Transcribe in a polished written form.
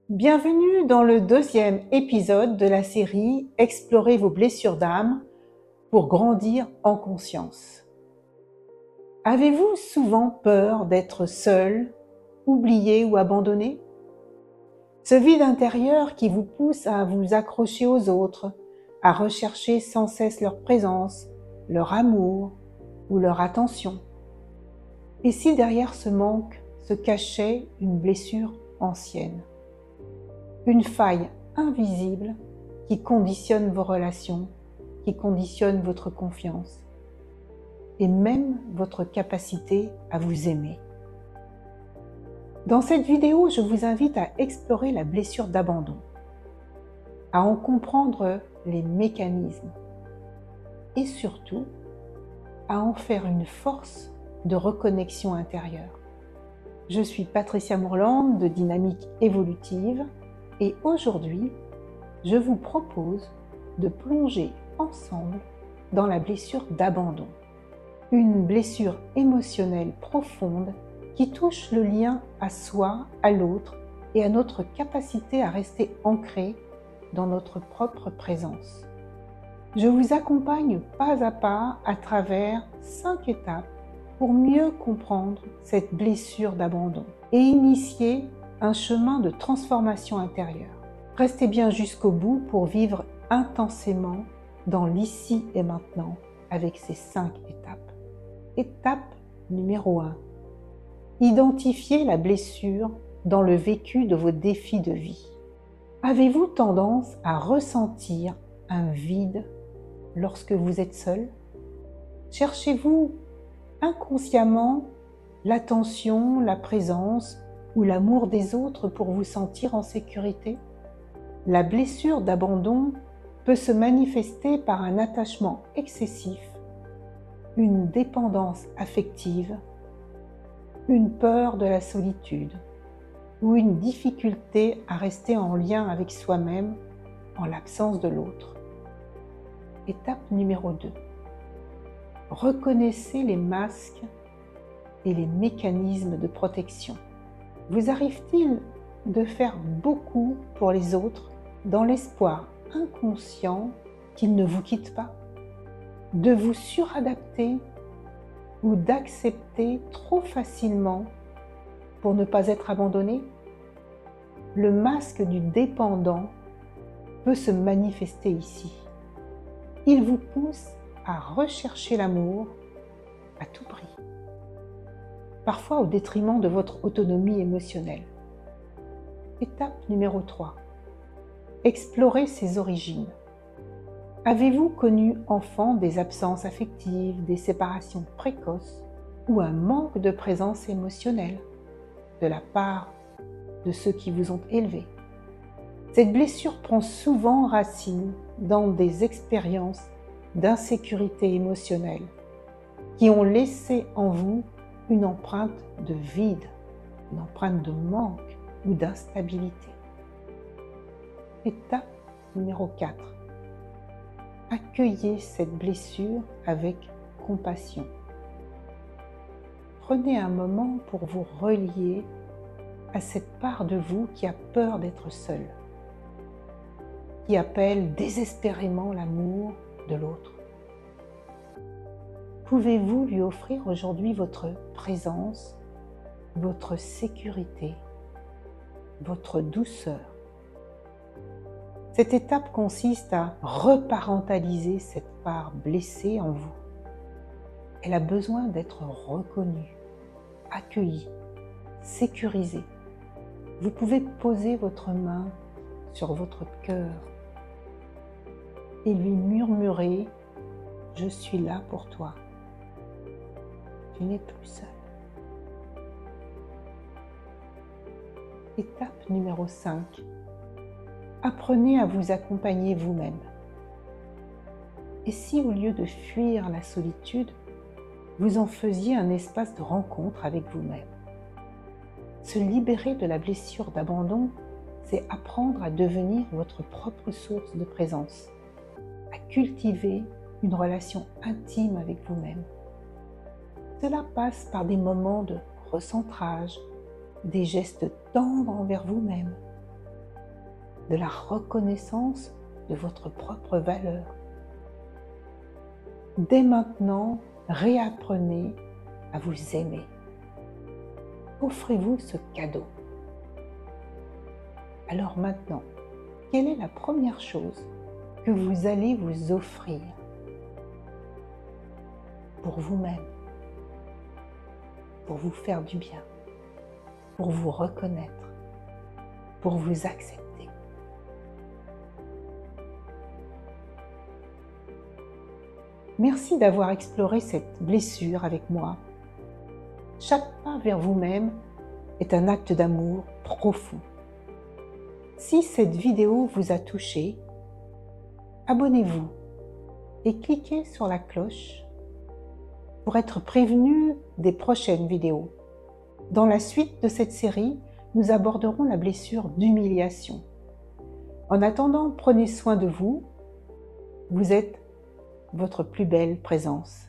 Bienvenue dans le deuxième épisode de la série Explorez vos blessures d'âme pour grandir en conscience. Avez-vous souvent peur d'être seul, oublié ou abandonné? Ce vide intérieur qui vous pousse à vous accrocher aux autres, à rechercher sans cesse leur présence, leur amour ou leur attention. Et si derrière ce manque se cachait une blessure ancienne? Une faille invisible qui conditionne vos relations, qui conditionne votre confiance et même votre capacité à vous aimer. Dans cette vidéo, je vous invite à explorer la blessure d'abandon, à en comprendre les mécanismes et surtout à en faire une force de reconnexion intérieure. Je suis Patricia Mourlande de Dynamique Évolutive et aujourd'hui, je vous propose de plonger ensemble dans la blessure d'abandon. Une blessure émotionnelle profonde qui touche le lien à soi, à l'autre et à notre capacité à rester ancré dans notre propre présence. Je vous accompagne pas à pas à travers 5 étapes pour mieux comprendre cette blessure d'abandon et initier un chemin de transformation intérieure. Restez bien jusqu'au bout pour vivre intensément dans l'ici et maintenant avec ces 5 étapes. Étape numéro 1. Identifiez la blessure dans le vécu de vos défis de vie. Avez-vous tendance à ressentir un vide lorsque vous êtes seul? Cherchez-vous inconsciemment l'attention, la présence ou l'amour des autres pour vous sentir en sécurité? La blessure d'abandon peut se manifester par un attachement excessif, une dépendance affective, une peur de la solitude ou une difficulté à rester en lien avec soi-même en l'absence de l'autre. Étape numéro 2. Reconnaissez les masques et les mécanismes de protection. Vous arrive-t-il de faire beaucoup pour les autres dans l'espoir inconscient qu'ils ne vous quittent pas? De vous suradapter ou d'accepter trop facilement pour ne pas être abandonné? Le masque du dépendant peut se manifester ici. Il vous pousse à rechercher l'amour à tout prix, parfois au détriment de votre autonomie émotionnelle. Étape numéro 3. Explorez ses origines. Avez-vous connu enfant des absences affectives, des séparations précoces ou un manque de présence émotionnelle de la part de ceux qui vous ont élevé? Cette blessure prend souvent racine dans des expériences d'insécurité émotionnelle qui ont laissé en vous une empreinte de vide, une empreinte de manque ou d'instabilité. Étape numéro 4. Accueillez cette blessure avec compassion. Prenez un moment pour vous relier à cette part de vous qui a peur d'être seul, qui appelle désespérément l'amour de l'autre. Pouvez-vous lui offrir aujourd'hui votre présence, votre sécurité, votre douceur? Cette étape consiste à reparentaliser cette part blessée en vous. Elle a besoin d'être reconnue, accueillie, sécurisée. Vous pouvez poser votre main sur votre cœur et lui murmurer « Je suis là pour toi. Tu n'es plus seul. » Étape numéro 5. Apprenez à vous accompagner vous-même. Et si au lieu de fuir la solitude, vous en faisiez un espace de rencontre avec vous-même? Se libérer de la blessure d'abandon, c'est apprendre à devenir votre propre source de présence, à cultiver une relation intime avec vous-même. Cela passe par des moments de recentrage, des gestes tendres envers vous-même, de la reconnaissance de votre propre valeur. Dès maintenant, réapprenez à vous aimer. Offrez-vous ce cadeau. Alors maintenant, quelle est la première chose que vous allez vous offrir pour vous-même, pour vous faire du bien, pour vous reconnaître, pour vous accepter? Merci d'avoir exploré cette blessure avec moi. Chaque pas vers vous-même est un acte d'amour profond. Si cette vidéo vous a touché, abonnez-vous et cliquez sur la cloche pour être prévenu des prochaines vidéos. Dans la suite de cette série, nous aborderons la blessure d'humiliation. En attendant, prenez soin de vous. Vous êtes votre plus belle présence.